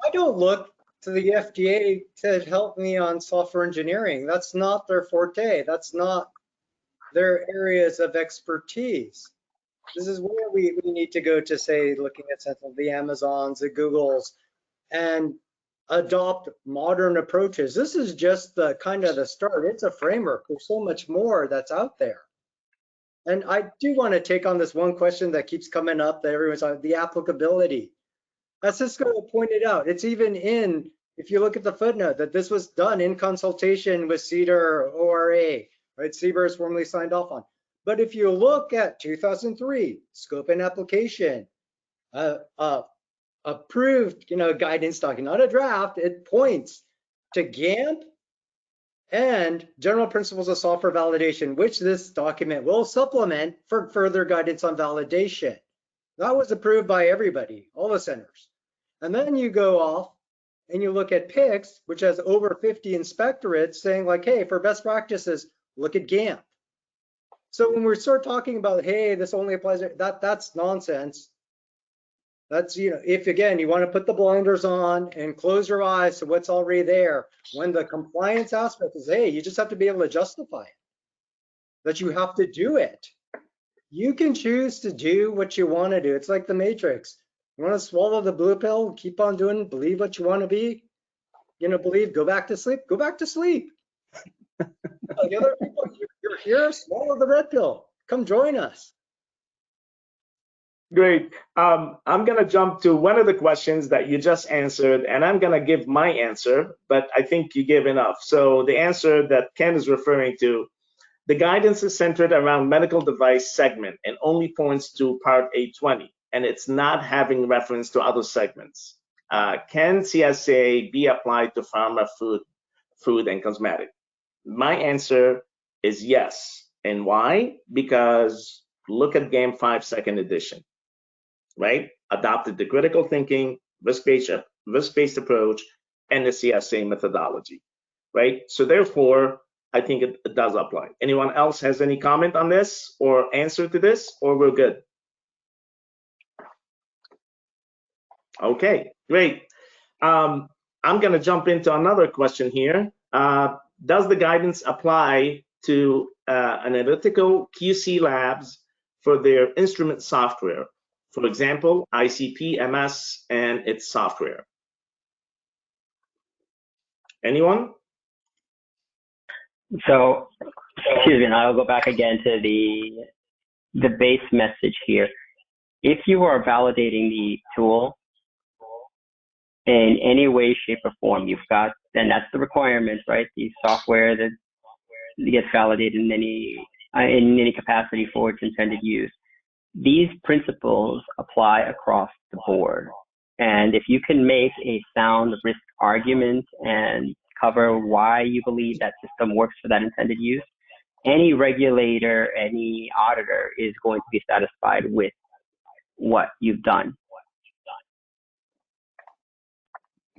I don't look to the FDA to help me on software engineering. That's not their forte. That's not their areas of expertise. This is where we need to go to, say, looking at some of the Amazons, the Googles, and adopt modern approaches. This is just the kind of the start. It's a framework. There's so much more that's out there. And I do want to take on this one question that keeps coming up that everyone's on, the applicability. As Cisco pointed out, it's even in, if you look at the footnote, that this was done in consultation with CDER ORA, right? CBER is formally signed off on. But if you look at 2003, scope and application, approved, you know, guidance document, not a draft, it points to GAMP and general principles of software validation, which this document will supplement for further guidance on validation. That was approved by everybody, all the centers. And then you go off and you look at PICS, which has over 50 inspectorates saying like, hey, for best practices, look at GAMP. So when we start talking about, hey, this only applies, that's nonsense. That's, you know, if again, you want to put the blinders on and close your eyes to what's already there, when the compliance aspect is, hey, you just have to be able to justify it, that you have to do it. You can choose to do what you want to do. It's like the Matrix. You want to swallow the blue pill, keep on doing, believe what you want to be, you know, believe, go back to sleep, go back to sleep. The other people, you're here, swallow the red pill. Come join us. Great. I'm going to jump to one of the questions that you just answered, and I'm going to give my answer, but I think you gave enough. So the answer that Ken is referring to, the guidance is centered around medical device segment and only points to Part 820, and it's not having reference to other segments. Can CSA be applied to pharma, food, and cosmetic? My answer is yes. And why? Because look at GAMP 5 second edition, right? Adopted the critical thinking, risk-based approach, and the CSA methodology, right? So therefore, I think it does apply. Anyone else has any comment on this or answer to this, or we're good? Okay, great. I'm going to jump into another question here. Does the guidance apply to analytical QC labs for their instrument software? For example, ICP, MS, and its software. Anyone? So, excuse me, and I'll go back again to the base message here. If you are validating the tool in any way, shape, or form, you've got, and that's the requirement, right? The software that gets validated in any capacity for its intended use. These principles apply across the board. And if you can make a sound risk argument and cover why you believe that system works for that intended use, any regulator, any auditor is going to be satisfied with what you've done.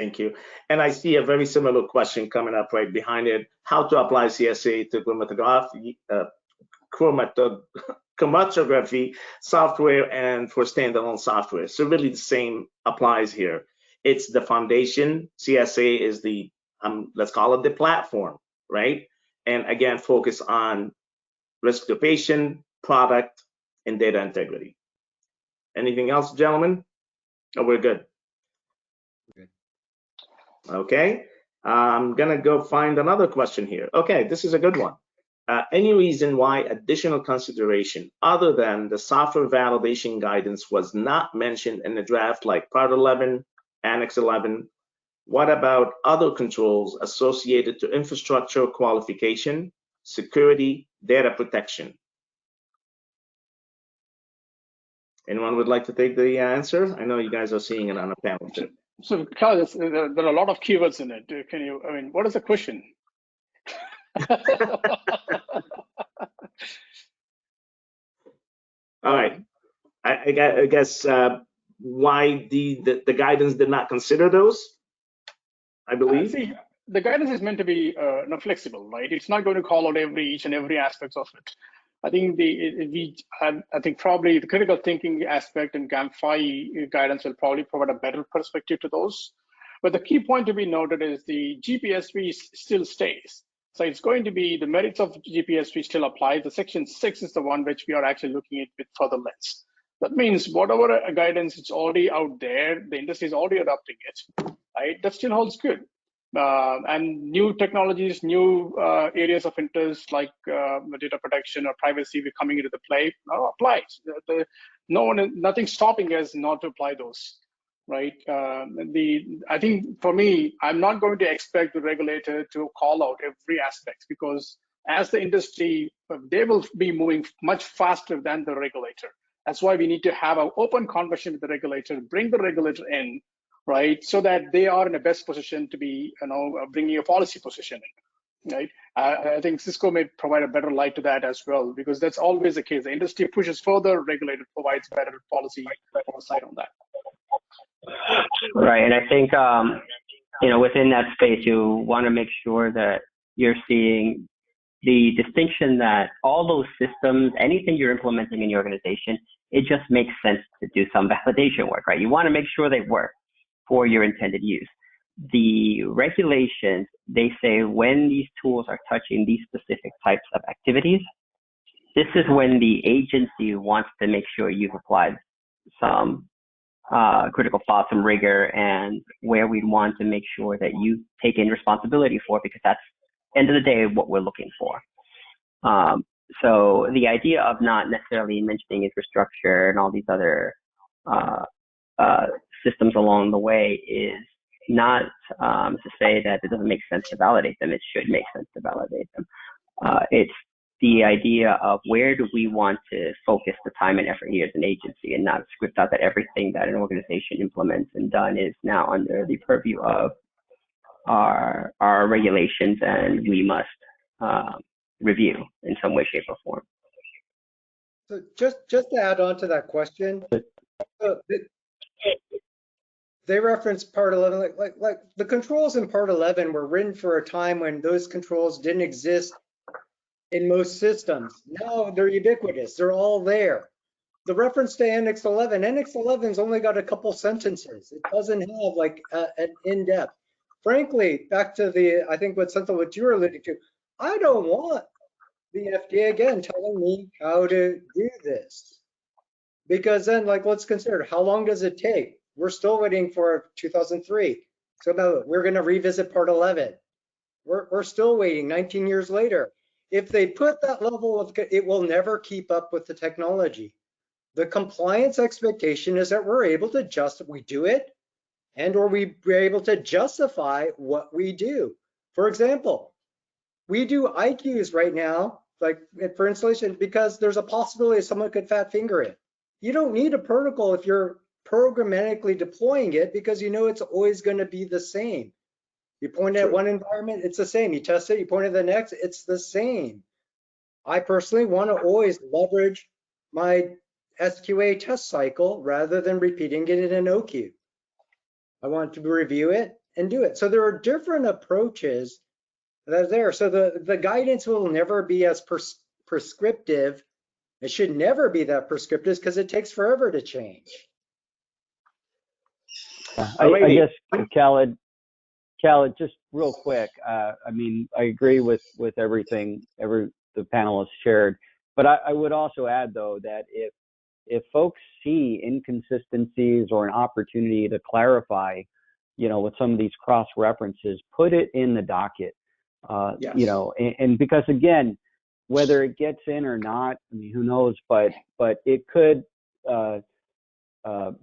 Thank you. And I see a very similar question coming up right behind it. How to apply CSA to chromatography software and for standalone software. So really the same applies here. It's the foundation. CSA is the, let's call it the platform, right? And again, focus on risk to patient, product, and data integrity. Anything else, gentlemen? Oh, we're good. Okay, I'm gonna go find another question here. Okay, this is a good one. Any reason why additional consideration other than the software validation guidance was not mentioned in the draft, like Part 11, Annex 11? What about other controls associated to infrastructure qualification, security, data protection? Anyone would like to take the answer? I know you guys are seeing it on a panel too. So, Carl, there are a lot of keywords in it. Can you, I mean, what is the question? All right. I guess why the guidance did not consider those, I believe. See, the guidance is meant to be flexible, right? It's not going to call out each and every aspect of it. I think I think probably the critical thinking aspect and GAMP 5 guidance will probably provide a better perspective to those. But the key point to be noted is the GPSP still stays. So it's going to be the merits of GPSP still apply. The section 6 is the one which we are actually looking at with further lens. That means whatever guidance is already out there, the industry is already adopting it, right? That still holds good. And new technologies, new areas of interest like data protection or privacy will coming into the play applies. Nothing stopping us not to apply those, right? I think for me, I'm not going to expect the regulator to call out every aspect, because as the industry, they will be moving much faster than the regulator. That's why we need to have an open conversation with the regulator, bring the regulator in, right, so that they are in the best position to be, bringing a policy position in, right? I think Cisco may provide a better light to that as well, because that's always the case. The industry pushes further, regulator provides better policy oversight on that. Right, and I think within that space, you want to make sure that you're seeing the distinction that all those systems, anything you're implementing in your organization, it just makes sense to do some validation work, right? You want to make sure they work for your intended use. The regulations, they say when these tools are touching these specific types of activities, this is when the agency wants to make sure you've applied some critical thought, some rigor, and where we'd want to make sure that you take in responsibility for, because that's, end of the day, what we're looking for. So the idea of not necessarily mentioning infrastructure and all these other systems along the way is not to say that it doesn't make sense to validate them. It should make sense to validate them. It's the idea of where do we want to focus the time and effort here as an agency, and not script out that everything that an organization implements and done is now under the purview of our regulations, and we must review in some way, shape, or form. So just to add on to that question, they reference Part 11, like the controls in Part 11 were written for a time when those controls didn't exist in most systems. Now they're ubiquitous, they're all there. The reference to Annex 11, Annex 11's only got a couple sentences. It doesn't have like an in-depth. Frankly, back to I think what you were alluding to, I don't want the FDA again telling me how to do this. Because then, like, let's consider, how long does it take? We're still waiting for 2003. So now we're going to revisit Part 11. We're still waiting 19 years later. If they put that level of, it will never keep up with the technology. The compliance expectation is that we're able to we do it, and or we're able to justify what we do. For example, we do IQs right now, like for installation, because there's a possibility someone could fat finger it. You don't need a protocol if you're programmatically deploying it, because you know it's always going to be the same. You point at one environment, it's the same. You test it, you point at the next, it's the same. I personally want to always leverage my SQA test cycle rather than repeating it in an OQ. I want to review it and do it. So there are different approaches that are there. So the guidance will never be as prescriptive. It should never be that prescriptive because it takes forever to change. I guess, Khaled, just real quick. I mean, I agree with everything the panelists shared, but I would also add though that if folks see inconsistencies or an opportunity to clarify, with some of these cross references, put it in the docket. Yes. And because again, whether it gets in or not, I mean, who knows? But it could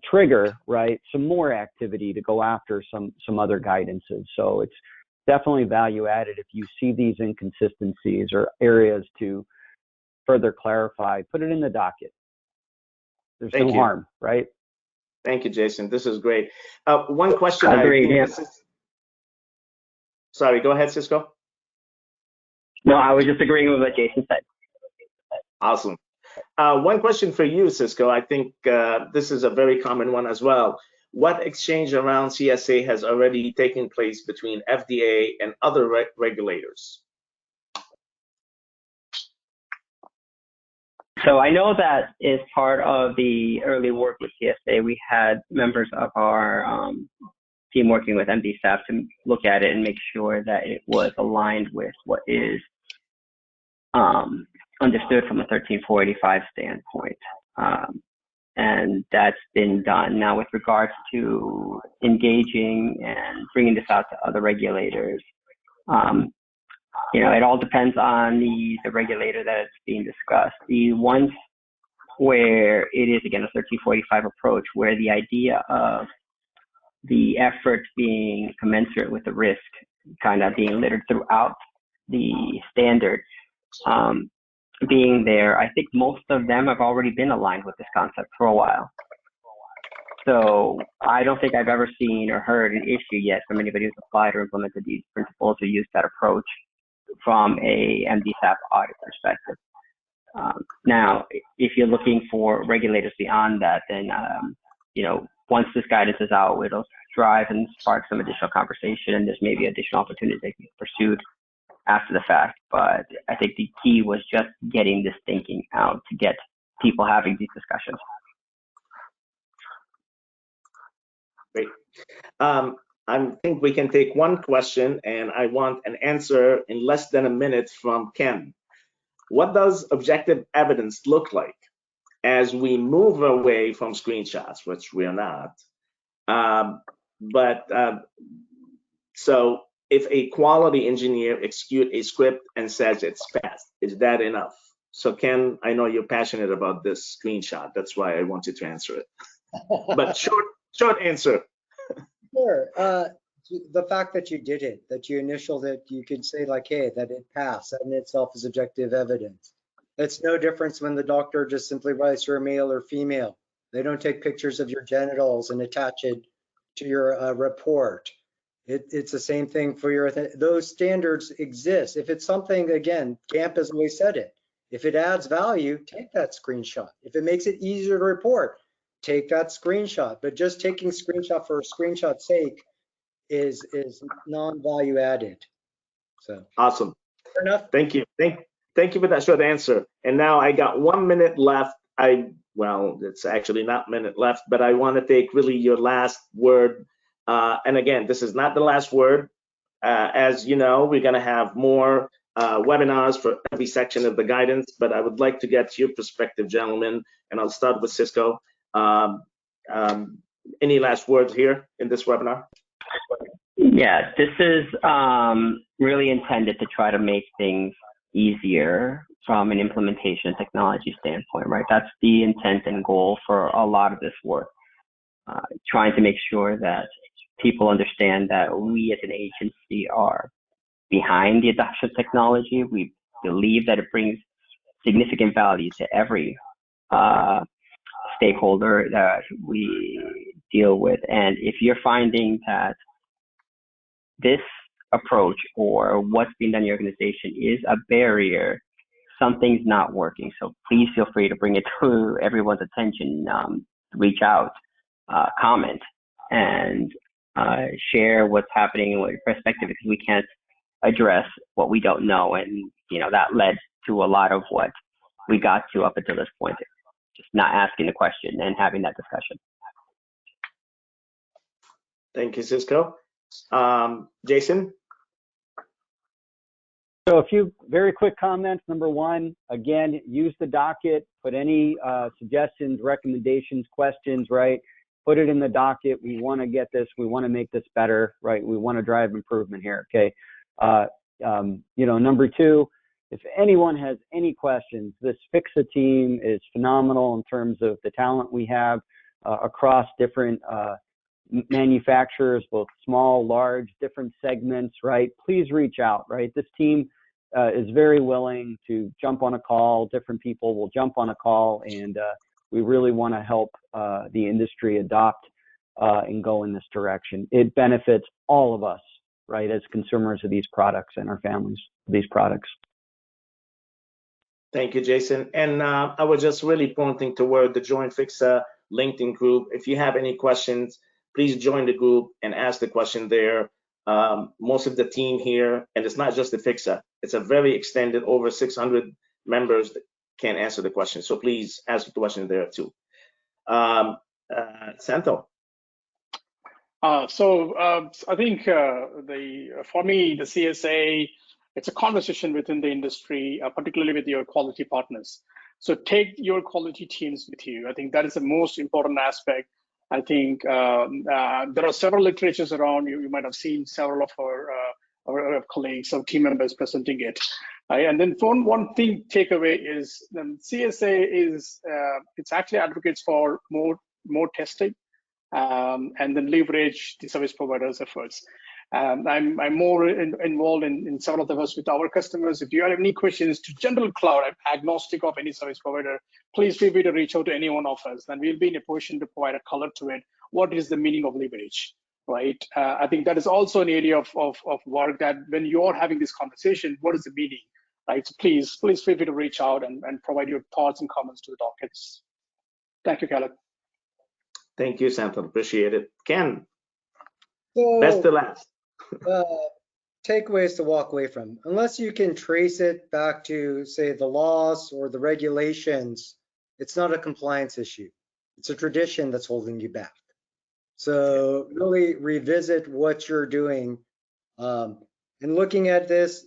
trigger, right, some more activity to go after some other guidances. So it's definitely value added if you see these inconsistencies or areas to further clarify. Put it in the docket. There's no harm, right? Thank you, Jason. This is great. One question. Sorry, go ahead, Cisco. No, I was just agreeing with what Jason said. Awesome. One question for you, Cisco. I think this is a very common one as well. What exchange around CSA has already taken place between FDA and other regulators? So I know that as part of the early work with CSA, we had members of our team working with MD staff to look at it and make sure that it was aligned with what is understood from a 13485 standpoint. And that's been done. Now, with regards to engaging and bringing this out to other regulators, it all depends on the regulator that it's being discussed. The ones where it is, again, a 13485 approach, where the idea of the effort being commensurate with the risk kind of being littered throughout the standard, being there, I think most of them have already been aligned with this concept for a while. So I don't think I've ever seen or heard an issue yet from anybody who's applied or implemented these principles or used that approach from a MDSAP audit perspective. Now, if you're looking for regulators beyond that, then, once this guidance is out, it'll drive and spark some additional conversation, and there's maybe additional opportunities that can be pursued after the fact. But I think the key was just getting this thinking out to get people having these discussions. Great. I think we can take one question, and I want an answer in less than a minute from Ken. What does objective evidence look like as we move away from screenshots, which we are not? So if a quality engineer executes a script and says it's passed, is that enough? So Ken, I know you're passionate about this screenshot. That's why I want you to answer it. But short answer. Sure. The fact that you did it, that you initialed it, you could say like, hey, that it passed. That in itself is objective evidence. It's no difference when the doctor just simply writes you're male or female. They don't take pictures of your genitals and attach it to your report. It's the same thing for your, those standards exist. If it's something, again, GAMP has always said it. If it adds value, take that screenshot. If it makes it easier to report, take that screenshot. But just taking screenshot for screenshot's sake is non-value added. So awesome. Fair enough. Thank you. Thank you for that short answer. And now I got 1 minute left. Well, it's actually not a minute left, but I want to take really your last word. And again, this is not the last word. As you know, we're going to have more webinars for every section of the guidance, but I would like to get your perspective, gentlemen, and I'll start with Cisco. Any last words here in this webinar? Yeah, this is really intended to try to make things easier from an implementation technology standpoint, right? That's the intent and goal for a lot of this work. Trying to make sure that people understand that we as an agency are behind the adoption of technology. We believe that it brings significant value to every stakeholder that we deal with. And if you're finding that this approach or what's being done in your organization is a barrier, something's not working. So please feel free to bring it to everyone's attention, reach out, comment, and share what's happening and what your perspective, because we can't address what we don't know. And, that led to a lot of what we got to up until this point, just not asking the question and having that discussion. Thank you, Cisco. Jason? So a few very quick comments. Number one, again, use the docket, put any suggestions, recommendations, questions, right? Put it in the docket. We want to get this. We want to make this better, right? We want to drive improvement here, okay? Number two, if anyone has any questions, this FICSA team is phenomenal in terms of the talent we have across different manufacturers, both small, large, different segments, right? Please reach out, right? This team is very willing to jump on a call. Different people will jump on a call, and we really want to help the industry adopt and go in this direction. It benefits all of us, right, as consumers of these products and our families of these products. Thank you, Jason. And I was just really pointing toward the Join FICSA LinkedIn group. If you have any questions, please join the group and ask the question there. Most of the team here, and it's not just the FICSA, it's a very extended, over 600 members that can answer the question. So please ask the question there too. Santo. I think for me, the CSA, it's a conversation within the industry, particularly with your quality partners. So take your quality teams with you. I think that is the most important aspect. I think there are several literatures around. You might have seen several of our colleagues or team members presenting it. And then one thing takeaway is CSA is it's actually advocates for more testing and then leverage the service providers' efforts. I'm more involved in several of the efforts with our customers. If you have any questions to general cloud, I'm agnostic of any service provider, please feel free to reach out to any one of us, and we'll be in a position to provide a color to it. What is the meaning of leverage, right? I think that is also an area of work that when you're having this conversation, what is the meaning, right? So please feel free to reach out and provide your thoughts and comments to the dockets. Thank you, Khaled. Thank you, Santo. Appreciate it. Ken, So, best to last. Takeaways to walk away from. Unless you can trace it back to, say, the laws or the regulations, it's not a compliance issue. It's a tradition that's holding you back. So really revisit what you're doing. And looking at this,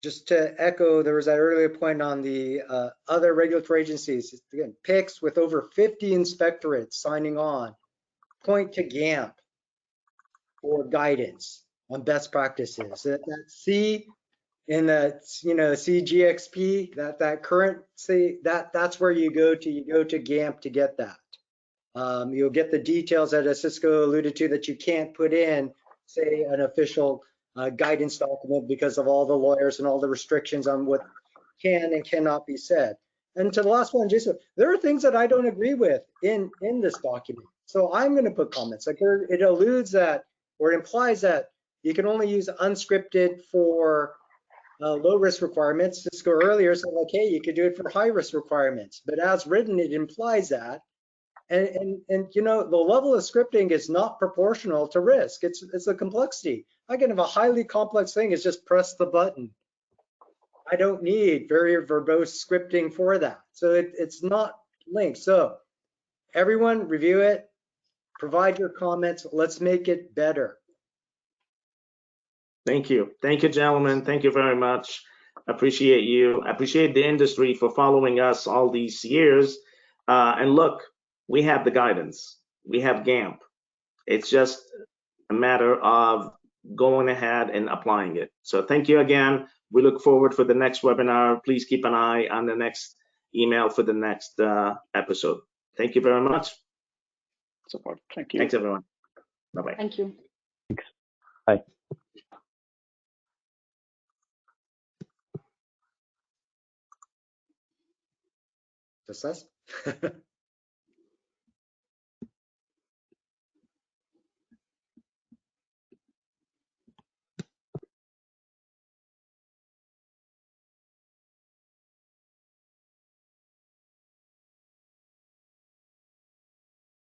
just to echo, there was that earlier point on the other regulatory agencies. Again, PICS with over 50 inspectorates signing on, point to GAMP for guidance on best practices. That C in the CGXP, that current C, that's where you go to GAMP to get that. You'll get the details that Cisco alluded to that you can't put in, say, an official guidance document because of all the lawyers and all the restrictions on what can and cannot be said. And to the last one, Jason, there are things that I don't agree with in this document. So I'm going to put comments. Like it alludes that, or it implies that you can only use unscripted for low risk requirements. Cisco earlier said, okay, you could do it for high risk requirements, but as written, it implies that. And the level of scripting is not proportional to risk. It's a complexity. I can have a highly complex thing is just press the button. I don't need very verbose scripting for that. So it's not linked. So everyone review it, provide your comments. Let's make it better. Thank you. Thank you, gentlemen. Thank you very much. Appreciate you. I appreciate the industry for following us all these years. And look, we have the guidance. We have GAMP. It's just a matter of going ahead and applying it. So thank you again. We look forward for the next webinar. Please keep an eye on the next email for the next episode. Thank you very much. Support. Thank you. Thanks, everyone. Bye-bye. Thank you. Thanks. Bye. Just us?